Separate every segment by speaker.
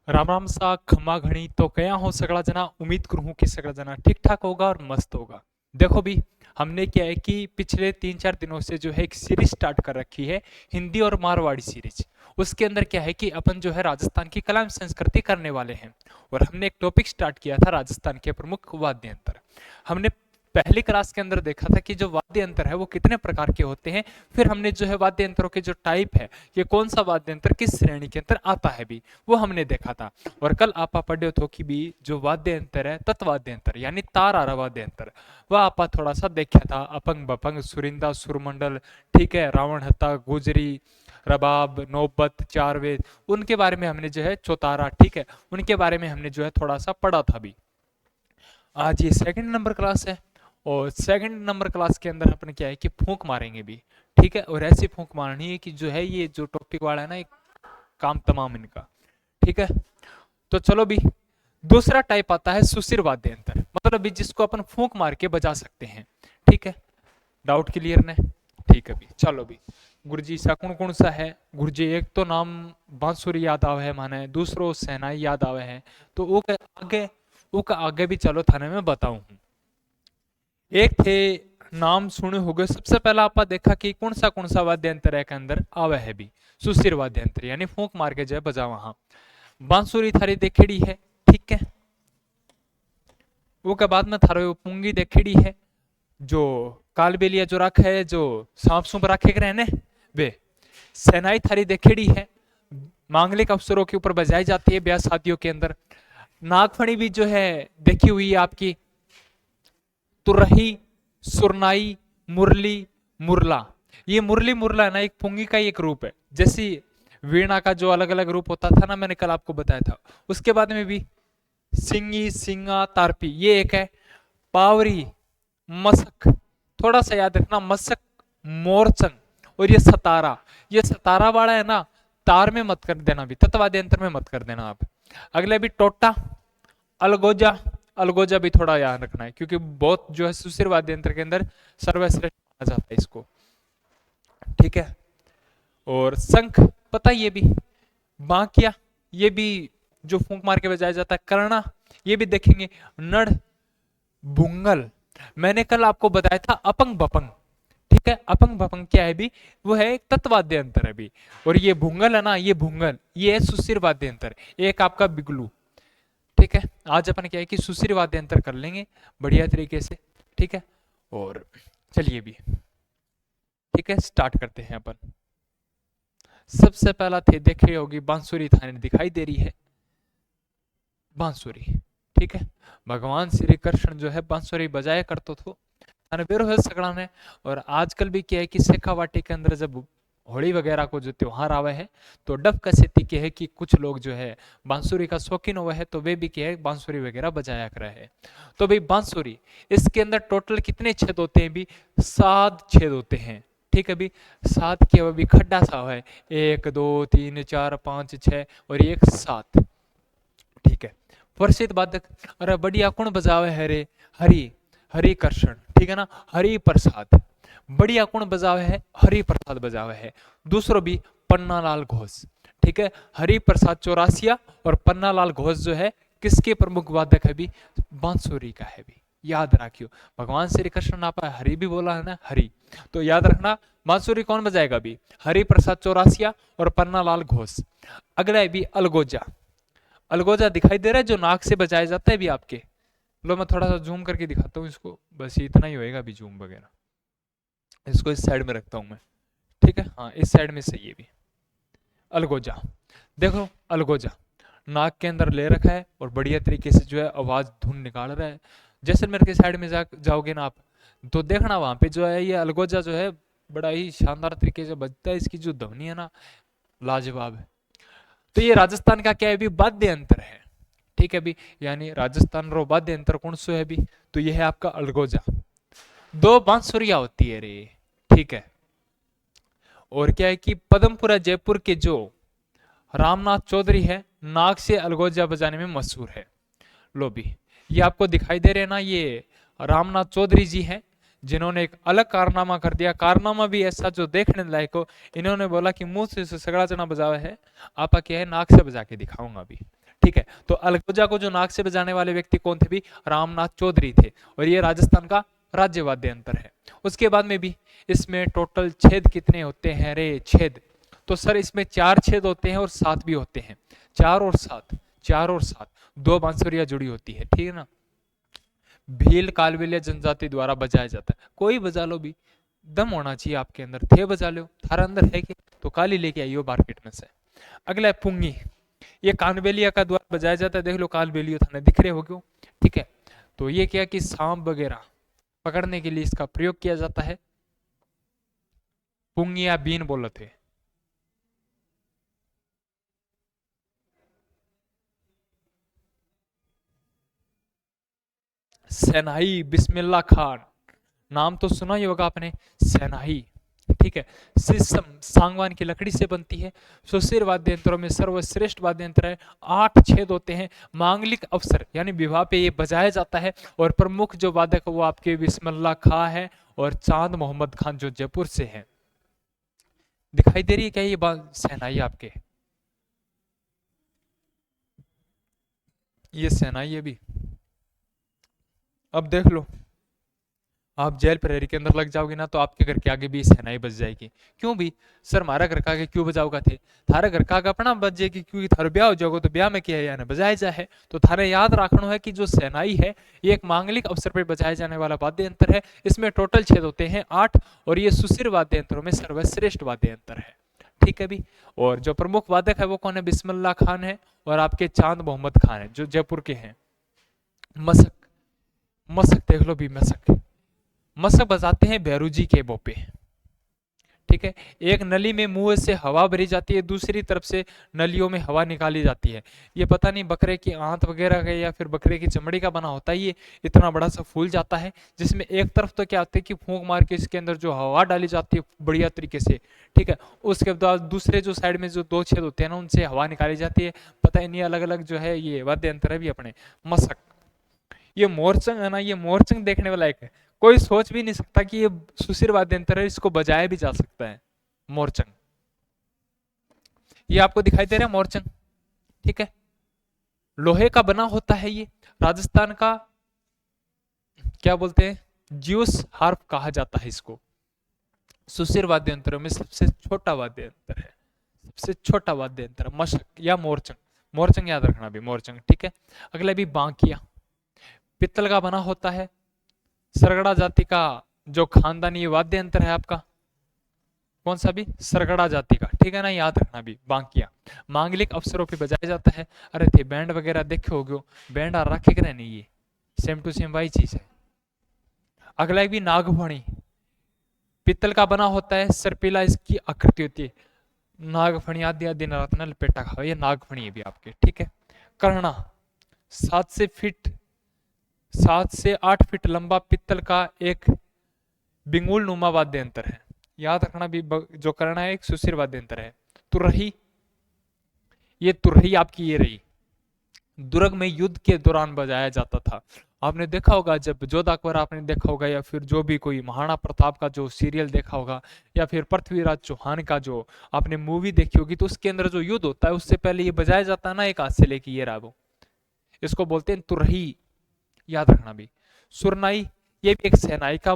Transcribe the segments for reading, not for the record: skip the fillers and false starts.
Speaker 1: राम राम सा खम्मा घणी तो कया हो सगळा जना। उम्मीद करूँ हूं कि सगळा जना ठीक ठाक होगा और मस्त होगा। देखो भी, हमने क्या है कि पिछले 3-4 दिनों से जो है एक सीरीज स्टार्ट कर रखी है, हिंदी और मारवाड़ी सीरीज। उसके अंदर क्या है कि अपन जो है राजस्थान की कला एवं संस्कृति करने वाले हैं। और हमने एक टॉपिक स्टार्ट किया था राजस्थान के प्रमुख वाद्य यंत्र। हमने पहली क्लास के अंदर देखा था कि जो वाद्य यंत्र है वो कितने प्रकार के होते हैं। फिर हमने जो है वाद्य यंत्रों के जो टाइप है, ये कौन सा वाद्य यंत्र किस श्रेणी के अंदर आता है भी, वो हमने देखा था। और कल आप पढ़े हो कि भी जो वाद्य यंत्र है तत्वाद्य यंत्र यानी तार आरा वाद्य यंत्र, वह आप थोड़ा सा देखा था। अपंग बपंग सुरिंदा सुरमंडल, ठीक है, रावण हत्ता गुजरी रबाब नौबत चार वेद, उनके बारे में हमने जो है चौतारा, ठीक है, उनके बारे में हमने जो है थोड़ा सा पढ़ा था भी। आज ये सेकंड नंबर क्लास है और सेकंड नंबर क्लास के अंदर अपन क्या है कि फूंक मारेंगे भी, ठीक है। और ऐसी फूंक मारनी है कि जो है ये जो टॉपिक वाला है ना, एक काम तमाम इनका, ठीक है। तो चलो भी, दूसरा टाइप आता है सुशिर वाद्य यंत्र, मतलब भी जिसको अपन फूंक मार के बजा सकते हैं, ठीक है। डाउट क्लियर ने? ठीक है भी, चलो भी। गुरुजी सा कौन कौन सा है? गुरुजी एक तो नाम बांसुरी याद आवे है माने, दूसरो सेनाई याद आवे है। तो वो का आगे भी चलो थाने में बताऊं हूं। एक थे नाम सुने होगे, सबसे पहला आपा देखा कि कौन सा वाद्य यंत्र है के अंदर आवे है भी, सुशिर वाद्य यंत्र यानी फूंक मार के जो है बजा वहां। बांसुरी थारी देखेड़ी है, ठीक है। वो के बाद में थारो पुंगी देखेड़ी है, जो कालबेलिया जो रख है, जो सांप सूप रखे के रहने वे। सेनाई थारी देखेड़ी है, मांगलिक अवसरों के ऊपर बजाई जाती है ब्याह शादियों के अंदर। नागफणी भी जो है देखी हुई है आपकी। तुरही, सुरनाई, मुरली, मुरला। ये मुरली मुरला है ना, एक पुंगी का ही एक रूप है। जैसी वीणा का जो अलग अलग रूप होता था ना, मैंने कल आपको बताया था। उसके बाद में भी सिंगी, सिंगा, तारपी, ये एक है। पावरी, मसक, थोड़ा सा याद रखना, मसक, मोरचंग, और ये सतारा वाला है ना, तार में मत कर देना भी, तत्वाद्य यंत्र में मत कर देना आप। अगले भी टोटा, अलगोजा। अलगोजा भी थोड़ा याद रखना है, क्योंकि बहुत जो है सुशिर वाद्य यंत्र के अंदर सर्वश्रेष्ठ माना जाता है इसको, ठीक है। और शंख, पता ये भी। बांकिया, ये भी जो फूंक मार के बजाया जाता है। करना, ये भी देखेंगे। नड़, भुंगल, मैंने कल आपको बताया था अपंग बपंग, ठीक है। अपंग भपंग क्या है भी, वो है एक तत्वाद्य यंत्र है भी। और ये भुंगल है ना, ये भुंगल, ये है सुशिर वाद्य यंत्र, एक आपका बिगलू, ठीक है। आज अपन क्या है कि सुशिर वाद्य यंत्र कर लेंगे बढ़िया तरीके से, ठीक है। और चलिए भी, ठीक है, स्टार्ट करते हैं अपन। सबसे पहला थे देख रही होगी बांसुरी थाने दिखाई दे रही है, बांसुरी, ठीक है। भगवान श्री कृष्ण जो है बांसुरी बजाया करतो थो અને બેરો है सगड़ा ने। और आजकल भी क्या है कि शेखावाटी के अंदर जब होली वगैरह को जो त्योहार आवे है, तो डफ का स्थिति क्या है कि कुछ लोग जो है बांसुरी का शौकीन हुए है, तो वे भी क्या है बांसुरी वगैरह बजाया कर रहे हैं। तो भाई बांसुरी, इसके अंदर टोटल कितने छेद होते हैं भी? 7 छेद होते हैं, ठीक है भी। 7 के अभी खड्डा सा है, 1 2 3 4 5 6 और एक 7, ठीक है। प्रसिद्ध वादक, अरे बढ़िया कौन बजावे है रे? हरि, हरि कृष्ण, ठीक है ना, हरि प्रसाद। बढ़िया कौन बजावे है? हरि प्रसाद बजावे है। दूसरो भी पन्नालाल घोष, ठीक है। हरि प्रसाद चौरासिया और पन्नालाल घोष जो है किसके प्रमुख वादक है भी? बांसुरी का है भी, याद रखियो। भगवान श्री कृष्ण ने आप हरि भी बोला है ना, हरि, तो याद रखना बांसुरी कौन बजाएगा भी? हरि प्रसाद चौरासिया और पन्नालाल घोष। अगला है भी अलगोजा। अलगोजा दिखाई दे रहा है, जो नाक से बजाया जाता है भी आपके। लो मैं थोड़ा सा जूम करके दिखाता हूँ इसको, बस इतना ही होएगा भी जूम वगैरह। इसको इस साइड में रखता हूँ मैं, ठीक है। हाँ, इस साइड में सही है भी। अलगोजा देखो, अलगोजा नाक के अंदर ले रखा है और बढ़िया तरीके से जो है आवाज धुन निकाल रहा है। जैसलमेर के साइड में जाओगे ना आप, तो देखना वहां पे जो है ये अलगोजा जो है बड़ा ही शानदार तरीके से बजता है। इसकी जो ध्वनि है ना, लाजवाब है। तो ये राजस्थान का क्या है भी? वाद्य यंत्र है, ठीक है भी। यानी राजस्थान रो वाद्य यंत्र कौन सो है भी? तो ये है आपका अलगोजा। 2 बांसुरिया होती है रे, ठीक है। और क्या है कि पदमपुरा जयपुर के जो रामनाथ चौधरी है, नाग से अलगोजा बजाने में मशहूर है। लो भी, ये आपको दिखाई दे रहे हैं ना, ये रामनाथ चौधरी जी हैं, जिन्होंने एक अलग कारनामा कर दिया। कारनामा भी ऐसा जो देखने लायक हो। इन्होंने बोला कि मुंह से सगड़ा चना बजावा है, आपा क्या है नाक से बजा के दिखाऊंगा भी, ठीक है। तो अलगोजा को जो नाक से बजाने वाले व्यक्ति कौन थे भी, रामनाथ चौधरी थे, और ये राजस्थान का राज्य वाद्य यंत्र है। उसके बाद में भी इसमें टोटल छेद कितने होते हैं रे, छेद, तो सर इसमें 4 छेद होते हैं और 7 भी होते हैं, 4 और 7, 4 और 7, 2 बांसुरियां जुड़ी होती है, ठीक है ना। भील कालबेलिया जनजाति द्वारा बजाया जाता है। कोई बजा लो भी, दम होना चाहिए आपके अंदर, थे बजा लो, थारा अंदर है कि, तो काली लेके आइयो मार्केट में से। अगला है पुंगी, ये कानबेलिया का द्वारा बजाया जाता है, देख लो कालबेलियो थाने दिख रहे हो क्यों, ठीक है। तो ये क्या कि सांप वगैरह पकड़ने के लिए इसका प्रयोग किया जाता है। पुंगी या बीन बोले थे। सेनाई बिस्मिल्लाह खान, नाम तो सुना ही होगा आपने, सेनाई, ठीक है। सिस्टम सांगवान की लकड़ी से बनती है। सुशिर वाद्य यंत्रों में सर्वश्रेष्ठ वाद्य यंत्र है। 8 छेद होते हैं। मांगलिक अवसर यानी विवाह पे ये बजाया जाता है। और प्रमुख जो वादक है वो आपके बिस्मिल्लाह खां है और चांद मोहम्मद खान जो जयपुर से है। दिखाई दे रही है क्या ये बात सेनाई आपके, ये सेनाई है भी। अब देख लो, आप जेल प्रहरी के अंदर लग जाओगे ना तो आपके घर के आगे भी सेनाई बज जाएगी। क्यों भी, सर हमारा घर का आगे क्यों बजाओगा थे, थारे घर का आगे अपना बज जाएगी, क्योंकि थारे ब्याह हो जाओगे तो ब्याह में क्या है यानी बजाया जाए। तो थारे याद रखना है कि जो सेनाई है ये एक मांगलिक अवसर पर बजाया जाने वाला वाद्य यंत्र है। इसमें टोटल छेद होते हैं 8 और ये सुशिर वाद्य यंत्रों में सर्वश्रेष्ठ वाद्य यंत्र है, ठीक है भी। और जो प्रमुख वादक है वो कौन है, बिस्मिल्लाह खान है और आपके चांद मोहम्मद खान है जो जयपुर के हैं। मसक, मसक देख लो भी, मसक, मसक बजाते हैं भैरू जी के बोपे, ठीक है। एक नली में मुंह से हवा भरी जाती है, दूसरी तरफ से नलियों में हवा निकाली जाती है। ये पता नहीं बकरे की आंत वगैरह का या फिर बकरे की चमड़ी का बना होता है, ये इतना बड़ा सा फूल जाता है जिसमें एक तरफ तो क्या होता है कि फूंक मार के इसके अंदर जो हवा डाली जाती है बढ़िया तरीके से, ठीक है। उसके बाद दूसरे जो साइड में जो 2 छेद होते हैं ना उनसे हवा निकाली जाती है। पता नहीं अलग अलग जो है ये वाद्य यंत्र है भी अपने। मसक, ये मोरचंग है ना, ये मोरचंग देखने वाला एक है, कोई सोच भी नहीं सकता कि ये सुशिर वाद्य यंत्र है, इसको बजाया भी जा सकता है। मोरचंग, ये आपको दिखाई दे रहा है मोरचंग, ठीक है। लोहे का बना होता है ये। राजस्थान का क्या बोलते हैं, ज्यूस हार्प कहा जाता है इसको। सुशिर वाद्य यंत्रों में सबसे छोटा वाद्य यंत्र है, सबसे छोटा वाद्य यंत्र मशक या मोरचंग। मोरचंग याद रखना भी, मोरचंग, ठीक है। अगला भी बांकिया, पित्तल का बना होता है। सरगड़ा जाति का जो खानदानी वाद्य यंत्र है आपका, कौन सा भी, सरगड़ा जाति का, ठीक है ना, याद रखना भी। बांकिया मांगलिक अवसरों पे बजाया जाता है। अरे थे बैंड वगैरह देखे होगे, बैंड आ रखे करे नहीं, ये सेम टू सेम वही चीज है। अगला एक भी नागफणी, पित्तल का बना होता है, सरपीला इसकी आकृति होती है। नागफणी आदि आदि नवरत्न लपेटा खाओ, ये नागफणी है भी आपके, ठीक है। कर्णा, 7 से 8 फीट लंबा पित्तल का एक बिंगुल नुमा वाद्य यंत्र है। याद रखना भी, जो करना है एक सुशिर वाद्य यंत्र है। तुरही, ये तुरही आपकी ये रही, दुर्ग में युद्ध के दौरान बजाया जाता था। आपने देखा होगा जब जोधा अकबर आपने देखा होगा, या फिर जो भी कोई महाराणा प्रताप का जो सीरियल देखा होगा, या फिर पृथ्वीराज चौहान का जो आपने मूवी देखी होगी, तो उसके अंदर जो युद्ध होता है उससे पहले ये बजाया जाता है ना, एक हाथ से लेके ये रहा वो, इसको बोलते हैं तुरही, याद रखना भी। सुरनाई, ये भी एक सेनाई का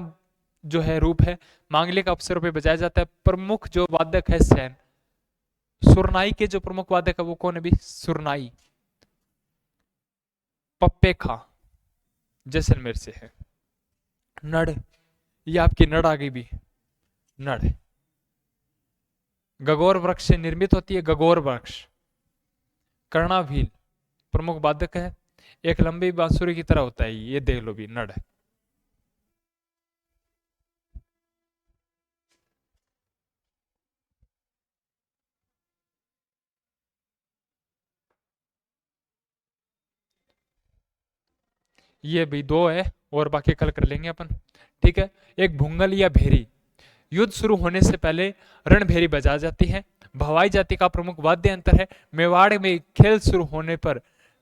Speaker 1: जो है रूप है, मांगलिक अवसरों पे बजाया जाता है। प्रमुख जो वादक है सैन, सुरनाई के जो प्रमुख वादक है वो कौन है भी, सुरनाई। पप्पे खा जैसलमेर से है। नड़, ये आपकी नड़ आ गई भी, नड़ गगोर वृक्ष से निर्मित होती है, गगोर वृक्ष। कर्णाभील प्रमुख वादक है, एक लंबी बांसुरी की तरह होता है, ये देख लो भी, नड़। ये भी 2 है और बाकी कल कर लेंगे अपन, ठीक है। एक भुंगल या भेरी, युद्ध शुरू होने से पहले रणभेरी बजा जाती है। भवाई जाति का प्रमुख वाद्य यंत्र है। मेवाड़ में खेल शुरू होने पर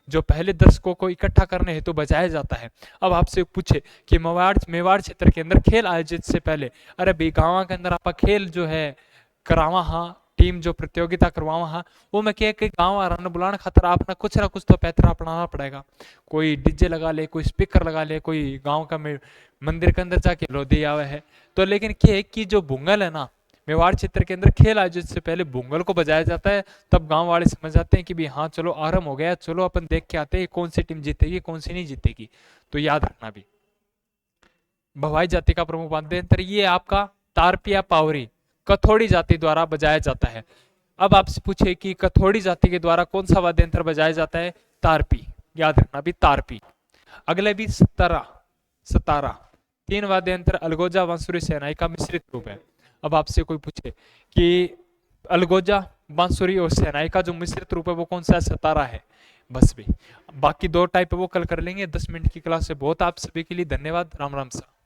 Speaker 1: जो पहले दर्शकों को इकट्ठा करने हेतु बजाया जाता है। अब आपसे पूछे कि मेवाड़ क्षेत्र के अंदर खेल आयोजित से पहले, अरे भाई गाँव के अंदर आप खेल जो है करावा, हाँ टीम जो प्रतियोगिता करवावा हाँ वो मैं कह के गाँव आ रहा बुलाने खातर आपने कुछ ना कुछ तो पैतरा अपनाना पड़ेगा। कोई डीजे लगा ले, कोई स्पीकर लगा ले, कोई गाँव का मंदिर के अंदर जाके लोधी आवे है। तो लेकिन क्या है कि जो भूंगल है ना, मेवाड़ क्षेत्र के अंदर खेल आयोजित से पहले भूंगल को बजाया जाता है, तब गांव वाले समझ जाते हैं कि भी हाँ चलो आरंभ हो गया, चलो अपन देख के आते हैं कौन सी टीम जीतेगी कौन सी नहीं जीतेगी। तो याद रखना भी भवाई जाति का प्रमुख वाद्य यंत्र ये आपका तारपिया पावरी कथोड़ी जाति द्वारा बजाया जाता है। अब आपसे पूछे कि कथोड़ी जाति के द्वारा कौन सा वाद्य यंत्र बजाया जाता है, तारपी, याद रखना भी तारपी। अगले भी सतारा, सतारा तीन वाद्य यंत्र अलगोजा बांसुरी शहनाई का मिश्रित रूप है। अब आपसे कोई पूछे कि अलगोजा बांसुरी और शहनाई का जो मिश्रित रूप है वो कौन सा है, सतारा है। बस भी बाकी दो टाइप है वो कल कर लेंगे। 10 मिनट की क्लास से बहुत आप सभी के लिए धन्यवाद। राम राम सर।